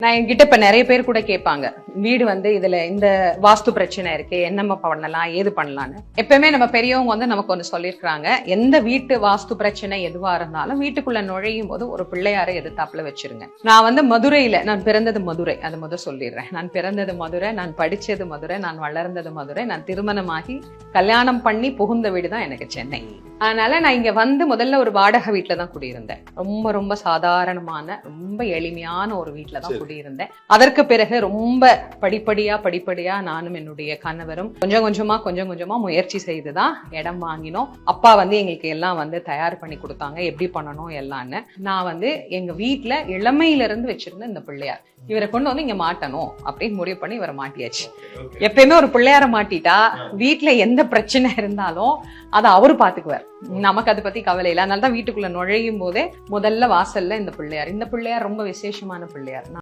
நான் என்கிட்ட இப்ப நிறைய பேர் கூட கேட்பாங்க, வீடு இதுல இந்த வாஸ்து பிரச்சனை இருக்கு, என்னம்மா பண்ணலாம், ஏது பண்ணலான்னு. எப்பவுமே நம்ம பெரியவங்க நமக்கு ஒண்ணு சொல்லியிருக்காங்க, எந்த வீட்டு வாஸ்து பிரச்சனை எதுவா இருந்தாலும் வீட்டுக்குள்ள நுழையும் போது ஒரு பிள்ளையாரை எதிர்த்தாப்புல வச்சிருங்க. நான் மதுரையில, நான் பிறந்தது மதுரை, அது முதல் சொல்லிடுறேன். நான் பிறந்தது மதுரை, நான் படிச்சது மதுரை, நான் வளர்ந்தது மதுரை, நான் திருமணமாகி கல்யாணம் பண்ணி புகுந்த வீடு தான் எனக்கு சென்னை. அதனால நான் இங்க முதல்ல ஒரு வாடகை வீட்டுல தான் குடியிருந்தேன். ரொம்ப ரொம்ப சாதாரணமான, ரொம்ப எளிமையான ஒரு வீட்டுல தான் குடியிருந்தேன். அதற்கு பிறகு ரொம்ப படிப்படியா நானும் என்னுடைய கணவரும் கொஞ்சம் கொஞ்சமா முயற்சி செய்துதான் இடம் வாங்கினோம். அப்பா எங்களுக்கு எல்லாம் தயார் பண்ணி கொடுத்தாங்க, எப்படி பண்ணணும் எல்லாம்னு. நான் எங்க வீட்டுல இளமையில இருந்து வச்சிருந்த இந்த பிள்ளையார், இவரை கொண்டு இங்க மாட்டணும் அப்படின்னு முடிவு பண்ணி இவரை மாட்டியாச்சு. எப்பயுமே ஒரு பிள்ளையார மாட்டிட்டா வீட்டுல எந்த பிரச்சனை இருந்தாலும் அதை அவரு பாத்துக்குவார், நமக்கு அதை பத்தி கவலை இல்லை. அதனாலதான் வீட்டுக்குள்ள நுழையும் போதே முதல்ல வாசல்ல இந்த பிள்ளையார் ரொம்ப விசேஷமான பிள்ளையார்.